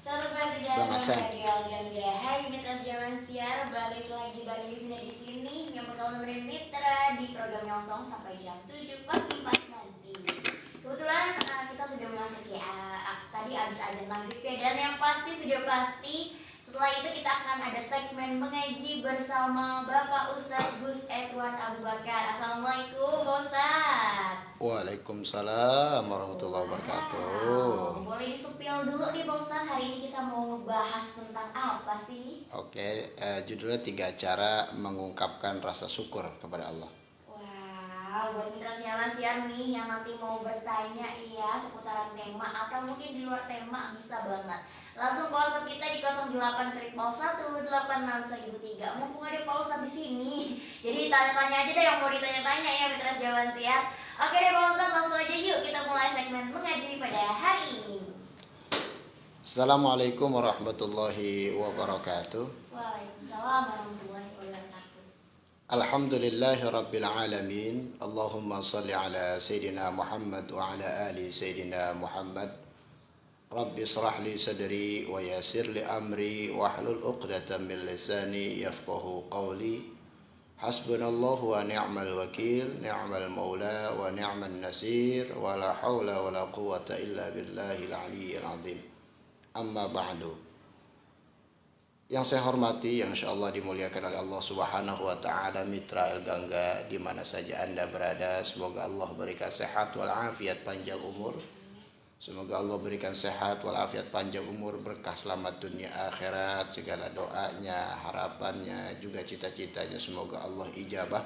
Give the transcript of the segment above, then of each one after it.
Selamat pagi Bang jalan Hasan. radio Gangga. Hai Mitra Jalan Siar, balik lagi bareng Livina di sini yang bakal nemenin Mitra di program Nyongsong sampai jam 7 pasti 4 nanti. Kebetulan kita sudah memasuki tadi abis azan maghrib ya, dan yang pasti sudah pasti setelah itu kita akan ada segmen mengaji bersama Bapak Ustadz Gus Edwan Abu Bakar. Assalamualaikum Pak Ustadz. Waalaikumsalam warahmatullahi wabarakatuh. Boleh disupil dulu nih Pak Ustadz, hari ini kita mau ngebahas tentang apa sih? Oke, judulnya 3 cara mengungkapkan rasa syukur kepada Allah. Wow, buat mitra siaran siar nih yang nanti mau bertanya ya seputaran tema atau mungkin di luar tema bisa banget. Langsung Pak Ustadz kita di 08 181 86 1003. Mumpung ada Pak Ustadz di sini, jadi tanya-tanya aja deh yang mau ditanya-tanya ya mitra siaran siar. Oke deh Pak Ustadz, langsung aja yuk kita mulai segmen mengaji pada hari ini. Assalamualaikum warahmatullahi wabarakatuh. Waalaikumsalam warahmatullahi wabarakatuh. Alhamdulillahi rabbil alamin. Allahumma salli ala Sayyidina Muhammad wa ala ali Sayyidina Muhammad. Rabbi israh li sadri wa yassir li amri wahlul 'uqdatam min lisani yafqahu qawli. Hasbunallahu wa ni'mal wakil, ni'mal maula wa ni'mal nasir, wa la hawla wa la quwwata illa billahil aliyyil azim. Amma ba'du. Yang saya hormati, yang insyaallah dimuliakan oleh Allah Subhanahu wa taala, Mitra El Gangga di mana saja Anda berada, semoga Allah berikan sehat wal afiat panjang umur. Semoga Allah berikan sehat walafiat panjang umur, berkah selamat dunia akhirat, segala doanya, harapannya, juga cita-citanya semoga Allah ijabah.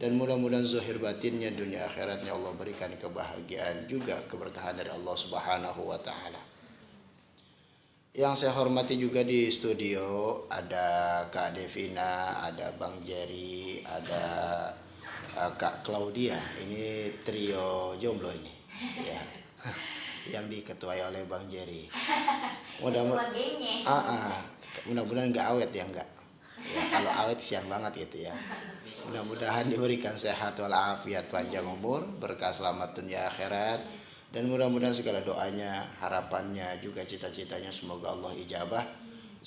Dan mudah-mudahan zahir batinnya dunia akhiratnya Allah berikan kebahagiaan, juga keberkahan dari Allah Subhanahu wa taala. Yang saya hormati juga di studio ada Kak Devina, ada Bang Jerry, ada Kak Claudia. Ini trio jomblo ini. Ya. Yang diketuai oleh Bang Jerry. Mudah-mudahan nggak awet ya, enggak. Ya, kalau awet siang banget gitu ya. Mudah-mudahan diberikan sehat walafiat panjang umur, berkah selamat dunia akhirat, dan mudah-mudahan segala doanya, harapannya, juga cita-citanya semoga Allah ijabah.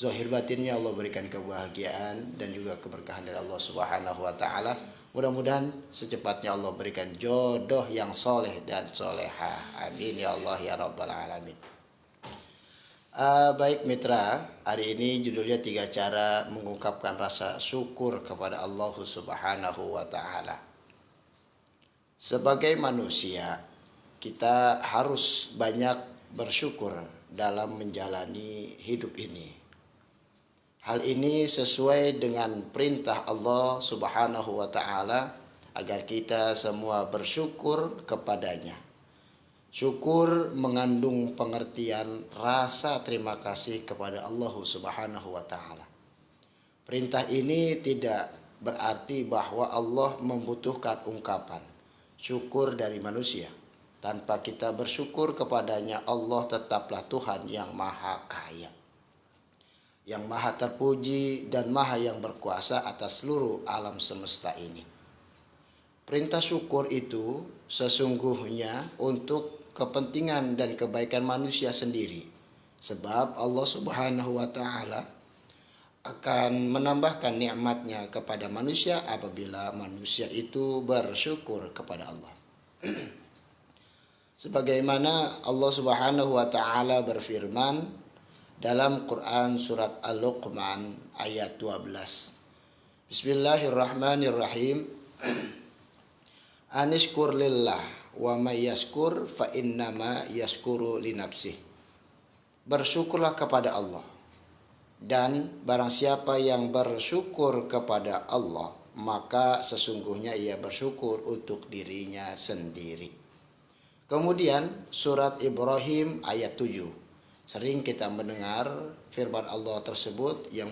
Zahir batinnya Allah berikan kebahagiaan dan juga keberkahan dari Allah Subhanahu wa taala. Mudah-mudahan secepatnya Allah berikan jodoh yang soleh dan soleha. Amin ya Allah ya Rabbal alamin. Baik mitra, hari ini judulnya 3 cara mengungkapkan rasa syukur kepada Allah Subhanahu wa taala. Sebagai manusia, kita harus banyak bersyukur dalam menjalani hidup ini. Hal ini sesuai dengan perintah Allah Subhanahu wa taala agar kita semua bersyukur kepadanya. Syukur mengandung pengertian rasa terima kasih kepada Allah Subhanahu wa taala. Perintah ini tidak berarti bahwa Allah membutuhkan ungkapan syukur dari manusia. Tanpa kita bersyukur kepadanya, Allah tetaplah Tuhan yang maha kaya, yang maha terpuji dan maha yang berkuasa atas seluruh alam semesta ini. Perintah syukur itu sesungguhnya untuk kepentingan dan kebaikan manusia sendiri. Sebab Allah Subhanahu wa taala akan menambahkan nikmatnya kepada manusia apabila manusia itu bersyukur kepada Allah. Sebagaimana Allah Subhanahu wa taala berfirman dalam Quran surat Al-Luqman ayat 12. Bismillahirrahmanirrahim. Anishkur lillah wa may yashkur fa innama yashkuru li nafsih. Bersyukurlah kepada Allah, dan barang siapa yang bersyukur kepada Allah, maka sesungguhnya ia bersyukur untuk dirinya sendiri. Kemudian surat Ibrahim ayat 7. Sering kita mendengar firman Allah tersebut yang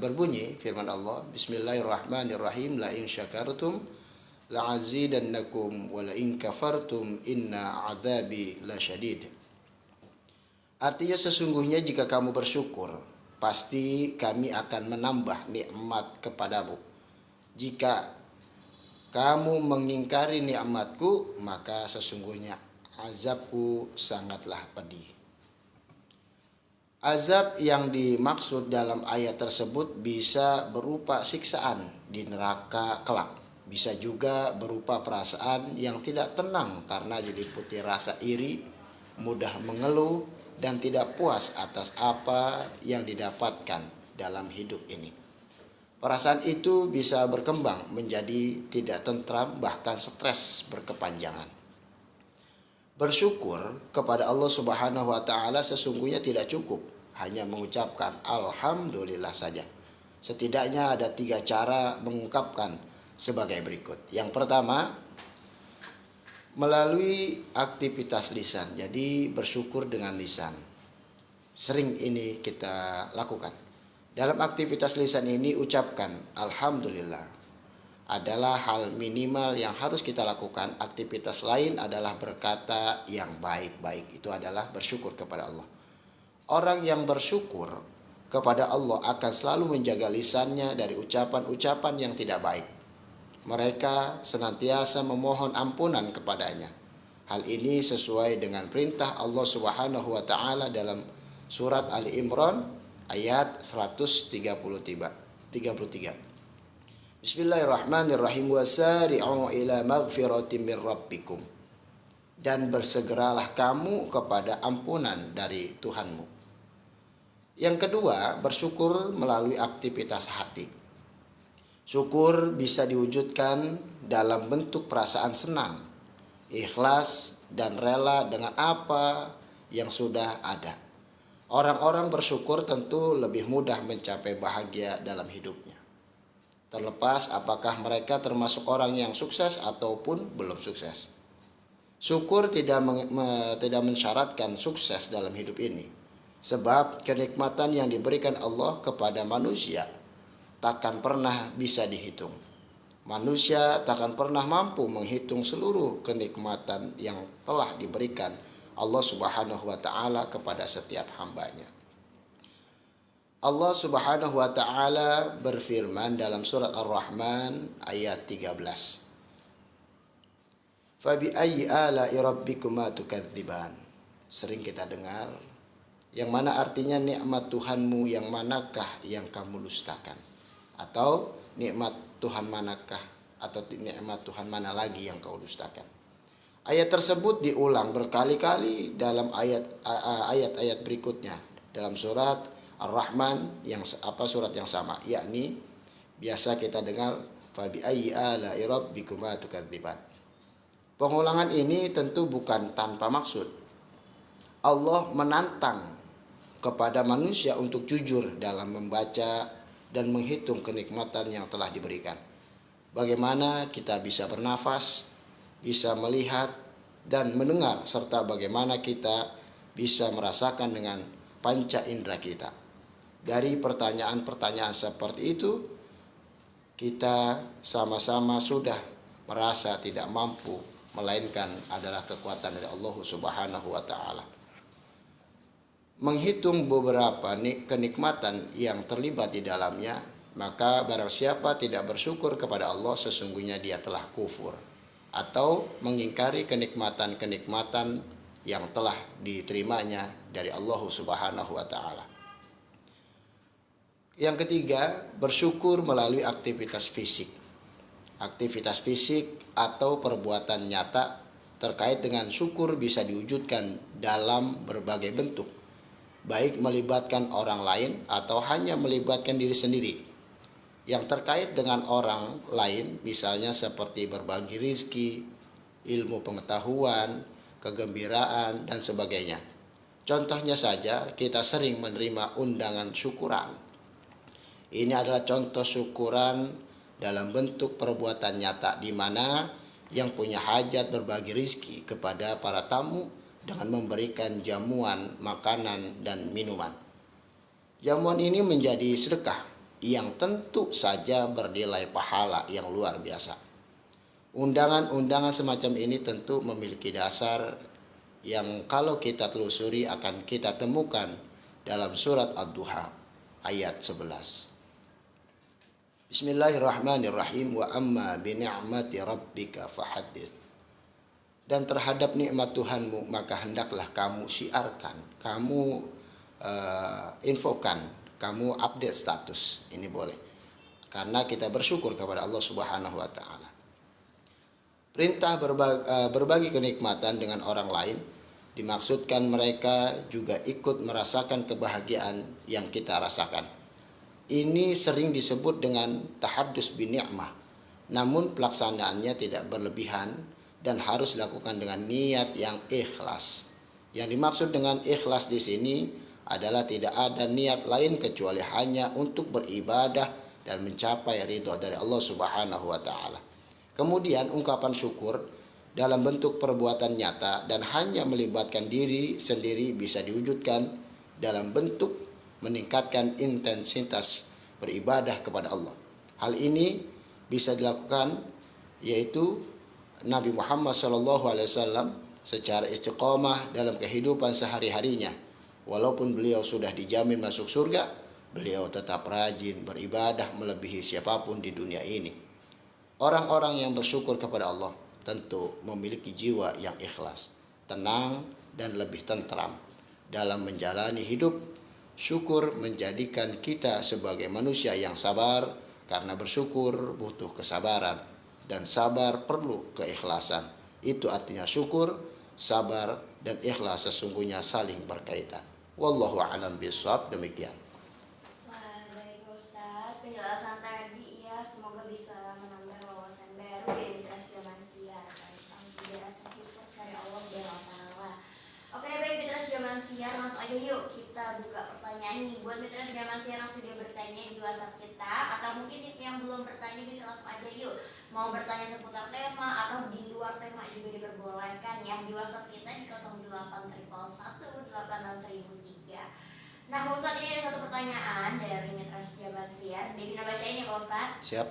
berbunyi firman Allah, Bismillahirrahmanirrahim, la in syakartum la azidannakum wa la in kafartum inna adzabi lasyadid. Artinya sesungguhnya jika kamu bersyukur, pasti kami akan menambah nikmat kepadamu. Jika kamu mengingkari nikmatku, maka sesungguhnya azabku sangatlah pedih. Azab yang dimaksud dalam ayat tersebut bisa berupa siksaan di neraka kelak. Bisa juga berupa perasaan yang tidak tenang karena diliputi rasa iri, mudah mengeluh, dan tidak puas atas apa yang didapatkan dalam hidup ini. Perasaan itu bisa berkembang menjadi tidak tentram, bahkan stres berkepanjangan. Bersyukur kepada Allah Subhanahu wa taala sesungguhnya tidak cukup hanya mengucapkan alhamdulillah saja. Setidaknya ada 3 cara mengungkapkan sebagai berikut. Yang pertama, melalui aktivitas lisan. Jadi bersyukur dengan lisan. Sering ini kita lakukan. Dalam aktivitas lisan ini ucapkan alhamdulillah adalah hal minimal yang harus kita lakukan. Aktivitas lain adalah berkata yang baik-baik. Itu adalah bersyukur kepada Allah. Orang yang bersyukur kepada Allah akan selalu menjaga lisannya dari ucapan-ucapan yang tidak baik. Mereka senantiasa memohon ampunan kepadanya. Hal ini sesuai dengan perintah Allah Subhanahu wa taala dalam surat Ali Imran ayat 133. Bismillahirrahmanirrahim. Wasari'u ila maghfiratin min rabbikum. Dan bersegeralah kamu kepada ampunan dari Tuhanmu. Yang kedua, bersyukur melalui aktivitas hati. Syukur bisa diwujudkan dalam bentuk perasaan senang, ikhlas, dan rela dengan apa yang sudah ada. Orang-orang bersyukur tentu lebih mudah mencapai bahagia dalam hidupnya. Terlepas apakah mereka termasuk orang yang sukses ataupun belum sukses. Syukur tidak mensyaratkan sukses dalam hidup ini. Sebab kenikmatan yang diberikan Allah kepada manusia takkan pernah bisa dihitung. Manusia takkan pernah mampu menghitung seluruh kenikmatan yang telah diberikan Allah Subhanahu wa taala kepada setiap hambanya. Allah Subhanahu wa taala berfirman dalam surat Ar-Rahman ayat 13. Fabi ayyi ala'i rabbikuma tukadziban. Sering kita dengar, yang mana artinya nikmat Tuhanmu yang manakah yang kamu dustakan? Atau nikmat Tuhan manakah, atau nikmat Tuhan mana lagi yang kau dustakan? Ayat tersebut diulang berkali-kali dalam ayat-ayat berikutnya dalam surat Ar-Rahman surat yang sama, yakni biasa kita dengar fabi ayyi ala'i rabbikuma tukadziban. Pengulangan ini tentu bukan tanpa maksud. Allah menantang kepada manusia untuk jujur dalam membaca dan menghitung kenikmatan yang telah diberikan. Bagaimana kita bisa bernafas, bisa melihat dan mendengar, serta bagaimana kita bisa merasakan dengan panca indera kita. Dari pertanyaan-pertanyaan seperti itu, kita sama-sama sudah merasa tidak mampu, melainkan adalah kekuatan dari Allah Subhanahu wa taala. Menghitung beberapa kenikmatan yang terlibat di dalamnya, maka barang siapa tidak bersyukur kepada Allah, sesungguhnya dia telah kufur atau mengingkari kenikmatan-kenikmatan yang telah diterimanya dari Allah Subhanahu wa taala. Yang ketiga, bersyukur melalui aktivitas fisik. Aktivitas fisik atau perbuatan nyata terkait dengan syukur bisa diwujudkan dalam berbagai bentuk, baik melibatkan orang lain atau hanya melibatkan diri sendiri. Yang terkait dengan orang lain misalnya seperti berbagi rizki, ilmu pengetahuan, kegembiraan, dan sebagainya. Contohnya saja, kita sering menerima undangan syukuran. Ini adalah contoh syukuran dalam bentuk perbuatan nyata, di mana yang punya hajat berbagi rizki kepada para tamu dengan memberikan jamuan, makanan, dan minuman. Jamuan ini menjadi sedekah yang tentu saja bernilai pahala yang luar biasa. Undangan-undangan semacam ini tentu memiliki dasar yang kalau kita telusuri akan kita temukan dalam surat Ad-Duha ayat 11. Bismillahirrahmanirrahim. Wa amma bi ni'mati rabbika fahaddits. Dan terhadap nikmat Tuhanmu maka hendaklah kamu syiarkan, kamu infokan, kamu update status, ini boleh. Karena kita bersyukur kepada Allah Subhanahu wa taala. Perintah berbagi kenikmatan dengan orang lain dimaksudkan mereka juga ikut merasakan kebahagiaan yang kita rasakan. Ini sering disebut dengan tahaddus bin ni'mah. Namun pelaksanaannya tidak berlebihan dan harus dilakukan dengan niat yang ikhlas. Yang dimaksud dengan ikhlas di sini adalah tidak ada niat lain kecuali hanya untuk beribadah dan mencapai ridho dari Allah Subhanahu wa taala. Kemudian ungkapan syukur dalam bentuk perbuatan nyata dan hanya melibatkan diri sendiri bisa diwujudkan dalam bentuk meningkatkan intensitas beribadah kepada Allah. Hal ini bisa dilakukan yaitu Nabi Muhammad SAW secara istiqomah dalam kehidupan sehari-harinya. Walaupun beliau sudah dijamin masuk surga, beliau tetap rajin beribadah melebihi siapapun di dunia ini. Orang-orang yang bersyukur kepada Allah tentu memiliki jiwa yang ikhlas, tenang, dan lebih tentram dalam menjalani hidup. Syukur menjadikan kita sebagai manusia yang sabar, karena bersyukur butuh kesabaran dan sabar perlu keikhlasan. Itu artinya syukur, sabar, dan ikhlas sesungguhnya saling berkaitan. Wallahu a'lam bishawab. Demikian. Wah, baik Ustadz, penjelasan tadi ya semoga bisa menambah wawasan baru dari literasi Jamansia tentang sejarah syukur dari Allah Subhanahu wa taala. Oke deh, baik Mitra Zaman Siar, langsung aja yuk kita buka pertanyaan nih. Buat Mitra Zaman Siar yang sudah bertanya di WhatsApp kita, atau mungkin yang belum bertanya bisa langsung aja yuk. Mau bertanya seputar tema atau di luar tema juga diperbolehkan ya, di WhatsApp kita di 08.111.86003. Nah, Pak Ustadz, ini ada satu pertanyaan dari Mitra Zaman Siar. Devina bacain ya Pak Ustadz. Siap.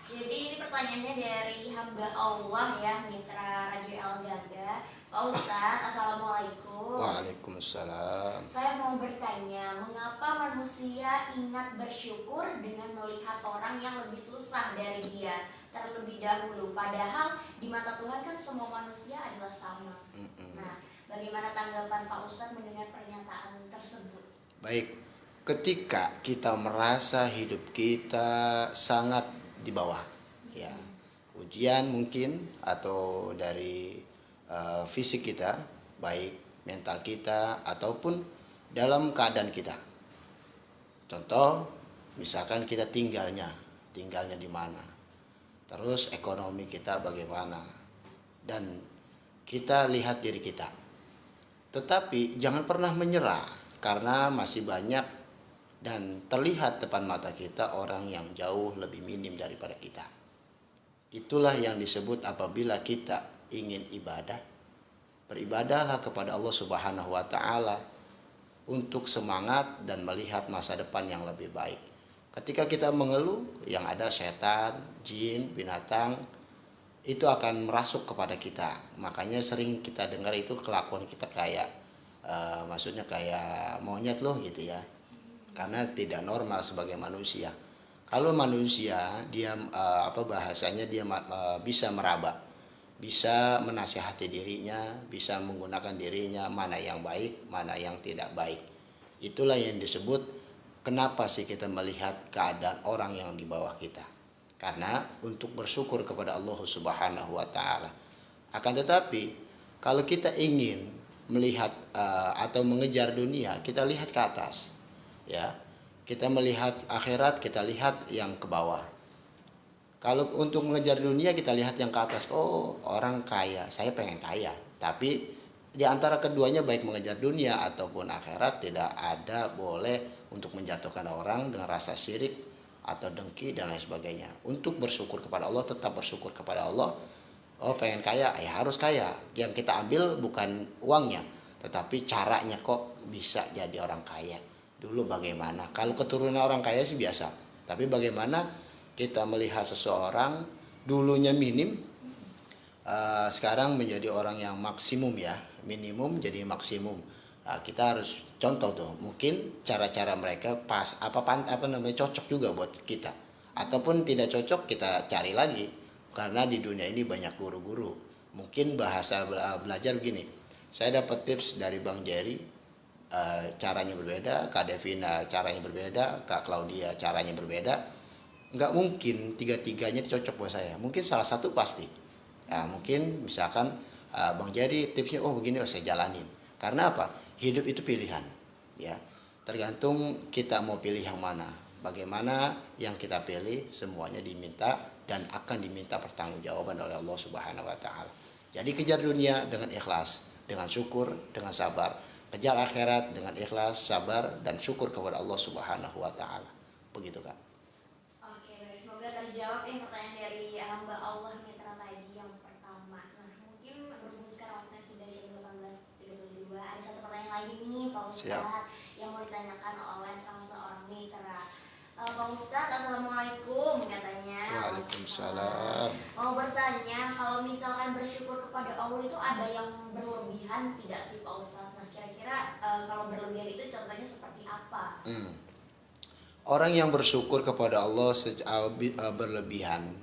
Jadi ini pertanyaannya dari hamba Allah ya, Mitra Radio El Ganda. Pak Ustadz, Assalamualaikum. Waalaikumsalam. Saya mau bertanya, mengapa manusia ingat bersyukur dengan melihat orang yang lebih susah dari dia terlebih dahulu? Padahal di mata Tuhan kan semua manusia adalah sama. Nah, bagaimana tanggapan Pak Ustadz mendengar pernyataan tersebut? Baik, ketika kita merasa hidup kita sangat di bawah, ya, ujian mungkin atau dari fisik kita, baik mental kita ataupun dalam keadaan kita. Contoh, misalkan kita tinggalnya di mana, terus ekonomi kita bagaimana, dan kita lihat diri kita. Tetapi jangan pernah menyerah, karena masih banyak dan terlihat depan mata kita orang yang jauh lebih minim daripada kita. Itulah yang disebut apabila kita ingin ibadah, beribadahlah kepada Allah Subhanahu wa taala untuk semangat dan melihat masa depan yang lebih baik. Ketika kita mengeluh, yang ada setan, jin, binatang itu akan merasuk kepada kita. Makanya sering kita dengar itu kelakuan kita kayak maksudnya kayak monyet loh gitu ya. Karena tidak normal sebagai manusia. Kalau manusia dia bahasanya dia bisa meraba, bisa menasihati dirinya, bisa menggunakan dirinya mana yang baik, mana yang tidak baik. Itulah yang disebut kenapa sih kita melihat keadaan orang yang di bawah kita. Karena untuk bersyukur kepada Allah Subhanahu wa taala. Akan tetapi kalau kita ingin melihat atau mengejar dunia, kita lihat ke atas. Ya. Kita melihat akhirat, kita lihat yang ke bawah. Kalau untuk mengejar dunia kita lihat yang ke atas. Oh, orang kaya, saya pengen kaya. Tapi di antara keduanya baik mengejar dunia ataupun akhirat tidak ada boleh untuk menjatuhkan orang dengan rasa syirik atau dengki dan lain sebagainya. Untuk bersyukur kepada Allah, tetap bersyukur kepada Allah. Oh, pengen kaya, ya harus kaya. Yang kita ambil bukan uangnya, tetapi caranya kok bisa jadi orang kaya. Dulu bagaimana? Kalau keturunan orang kaya sih biasa. Tapi bagaimana kita melihat seseorang dulunya minim, sekarang menjadi orang yang maksimum ya, minimum jadi maksimum. Kita harus contoh tuh, mungkin cara-cara mereka pas apa namanya cocok juga buat kita, ataupun tidak cocok kita cari lagi. Karena di dunia ini banyak guru-guru. Mungkin bahasa belajar begini. Saya dapat tips dari Bang Jerry, caranya berbeda, Kak Devina caranya berbeda, Kak Claudia caranya berbeda. Nggak mungkin tiga-tiganya cocok buat saya. Mungkin salah satu pasti. Ya, mungkin misalkan Bang Jadi tipsnya oh begini, oh saya jalanin. Karena apa? Hidup itu pilihan. Ya, tergantung kita mau pilih yang mana. Bagaimana yang kita pilih semuanya diminta dan akan diminta pertanggungjawaban oleh Allah Subhanahu wa taala. Jadi kejar dunia dengan ikhlas, dengan syukur, dengan sabar. Kejar akhirat dengan ikhlas, sabar dan syukur kepada Allah Subhanahu wa taala. Begitu, Kak. Oke, baik. Semoga terjawab ya pertanyaan dari hamba Allah Mitra tadi yang pertama. Nah, mungkin berhubung sekarang waktunya sudah jam 18.32. Ada satu pertanyaan lagi nih, Pak Ustadz, yang mau ditanyakan oleh salah seorang mitra. Pak Ustadz, Assalamualaikum katanya. Waalaikumsalam. Mau bertanya, kalau misalkan bersyukur kepada Allah itu ada yang berlebihan tidak sih Pak Ustadz? Nah, kira-kira kalau berlebihan itu contohnya seperti apa? Orang yang bersyukur kepada Allah berlebihan,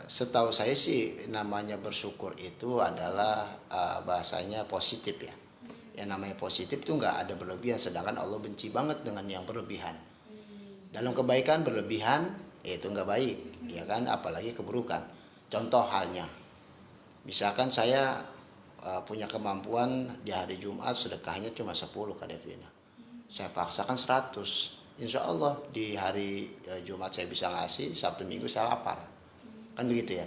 setahu saya sih namanya bersyukur itu adalah bahasanya positif ya. Yang namanya positif itu nggak ada berlebihan, sedangkan Allah benci banget dengan yang berlebihan. Dalam kebaikan berlebihan itu nggak baik, ya kan? Apalagi keburukan. Contoh halnya, misalkan saya punya kemampuan di hari Jumat sedekahnya cuma 10 Kak Devina. Saya paksakan 100. Insya Allah di hari Jumat saya bisa ngasih, Sabtu Minggu saya lapar. Kan begitu ya.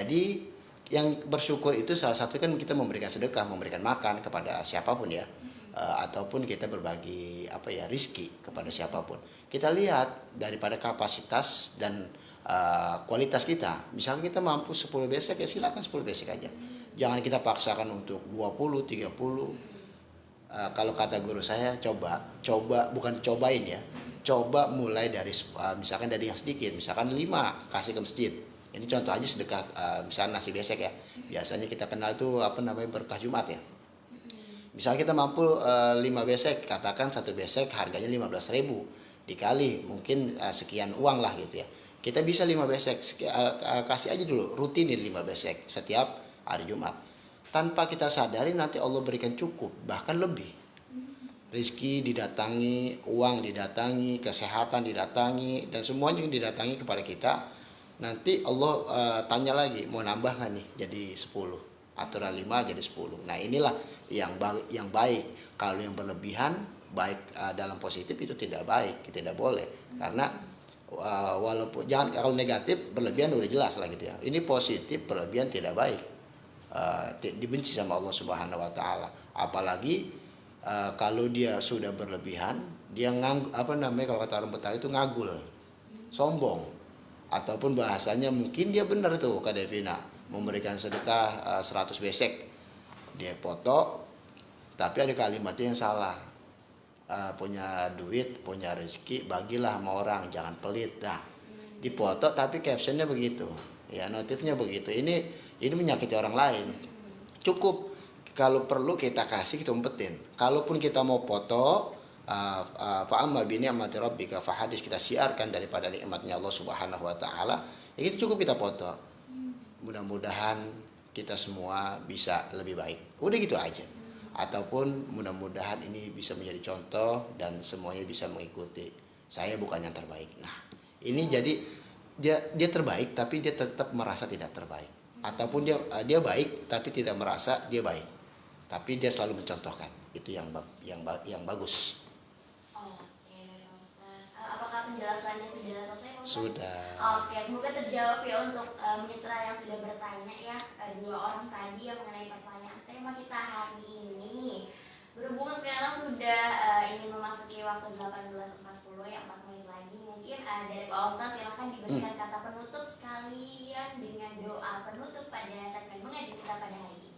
Jadi yang bersyukur itu salah satu kan kita memberikan sedekah, memberikan makan kepada siapapun ya. Ataupun kita berbagi rizki kepada siapapun. Kita lihat daripada kapasitas dan kualitas kita. Misalnya kita mampu 10 besek ya silakan 10 besek aja. Jangan kita paksakan untuk 20, 30. Kalau kata guru saya coba bukan cobain ya. Coba mulai dari misalkan dari yang sedikit, misalkan 5 kasih ke masjid. Ini contoh aja sedekah misalnya nasi besek ya. Biasanya kita kenal itu berkah Jumat ya. Misalnya kita mampu 5 besek, katakan satu besek harganya 15.000 dikali mungkin sekian uang lah gitu ya. Kita bisa 5 besek, kasih aja dulu rutinin 5 besek setiap hari Jumat. Tanpa kita sadari nanti Allah berikan cukup, bahkan lebih. Rizki didatangi, uang didatangi, kesehatan didatangi, dan semuanya yang didatangi kepada kita. Nanti Allah tanya lagi, mau nambah nggak nih jadi 10? Aturan 5 jadi 10. Nah inilah yang baik. Kalau yang berlebihan, baik dalam positif itu tidak baik, tidak boleh. Karena walaupun kalau negatif berlebihan udah jelas lah gitu ya. Ini positif berlebihan tidak baik. Dibenci sama Allah Subhanahu wa taala. Apalagi kalau dia sudah berlebihan, dia kalau kata orang Betawi itu ngagul, sombong. Ataupun bahasanya mungkin dia benar tuh Kak Devina, memberikan sedekah 100 besek. Dia foto, tapi ada kalimatnya yang salah. Punya duit, punya rezeki, bagilah sama orang, jangan pelit. Nah, dipoto tapi captionnya begitu. Ya, notifnya begitu. Ini menyakiti orang lain. Cukup kalau perlu kita kasih, kita umpetin. Kalaupun kita mau foto, fa'amma bi ni'mati rabbika fahadis, kita siarkan daripada nikmatnya Allah Subhanahu wa taala, ya itu cukup kita foto. Mudah-mudahan kita semua bisa lebih baik. Udah gitu aja. Ataupun mudah-mudahan ini bisa menjadi contoh dan semuanya bisa mengikuti. Saya bukan yang terbaik. Nah, ini jadi dia terbaik tapi dia tetap merasa tidak terbaik. Ataupun dia baik tapi tidak merasa dia baik. Tapi dia selalu mencontohkan. Itu yang bagus. Apakah penjelasannya sudah selesai? Sudah. Oke, semoga terjawab ya untuk mitra yang sudah bertanya ya, 2 orang tadi yang mengenai pertanyaan tema kita hari ini. Berhubung sekarang sudah ingin memasuki waktu 18.40 ya, 4 menit lagi. Mungkin dari Pak Ustaz silahkan diberikan kata penutup sekalian dengan doa penutup pada segmen mengaji kita pada hari ini.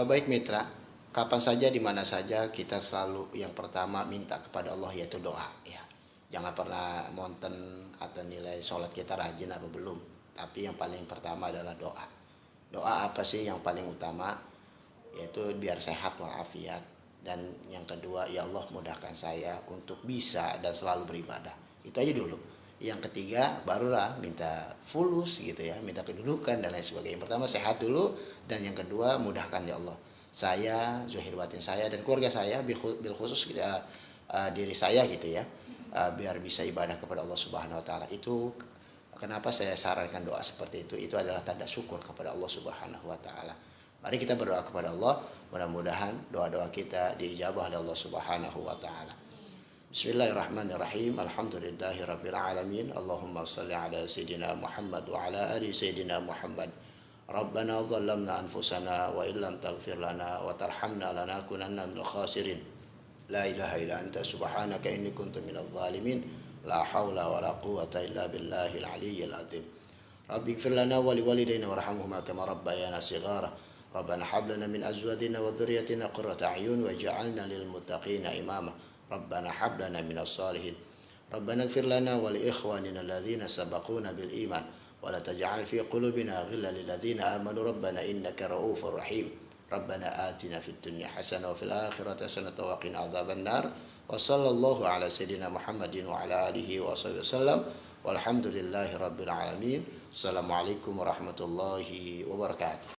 Baik mitra, kapan saja di mana saja kita selalu yang pertama minta kepada Allah yaitu doa ya. Jangan pernah monten atau nilai sholat kita rajin apa belum. Tapi yang paling pertama adalah doa. Doa apa sih yang paling utama? Yaitu biar sehat walafiat. Dan yang kedua, ya Allah mudahkan saya untuk bisa dan selalu beribadah. Itu aja dulu. Yang ketiga barulah minta fulus gitu ya, minta kedudukan dan lain sebagainya. Yang pertama sehat dulu, dan yang kedua mudahkan ya Allah. saya, zahir batin saya dan keluarga saya, bil khusus diri saya gitu ya, biar bisa ibadah kepada Allah Subhanahu wa taala. Itu kenapa saya sarankan doa seperti itu. Itu adalah tanda syukur kepada Allah Subhanahu wa taala. Mari kita berdoa kepada Allah, mudah-mudahan doa-doa kita diijabah oleh Allah Subhanahu wa taala. Bismillahirrahmanirrahim. Alhamdulillahirabbil alamin. Allahumma shalli ala sayidina Muhammad wa ala ali sayidina Muhammad. Rabbana dhallamna anfusana wa illam taghfir lana wa tarhamna lanakunanna minal khasirin. La ilaha illa anta subhanaka inni kuntu minadh dhalimin. La haula wa la quwwata illa billahil aliyyil azim. Rabbi ighfir lana wa liwalidayna warhamhuma kama rabbayana shighara. Rabbana hab lana min azwajina wa dhurriyyatina qurrata a'yun waj'alna lil muttaqina imama. Rabbana hab lana minas shalihin. Rabbana ighfir lana wa li ikhwanina alladhina sabaquna bil iman wa la taj'al fi qulubina ghillan lil ladzina amanu rabbana innaka ra'ufur rahim. Rabbana atina fid dunya hasanah wa fil akhirati hasanah wa qina adzaban nar. Wa sallallahu ala sayidina Muhammadin wa ala alihi wa sahbihi wasallam. Walhamdulillahi rabbil alamin. Assalamualaikum warahmatullahi wabarakatuh.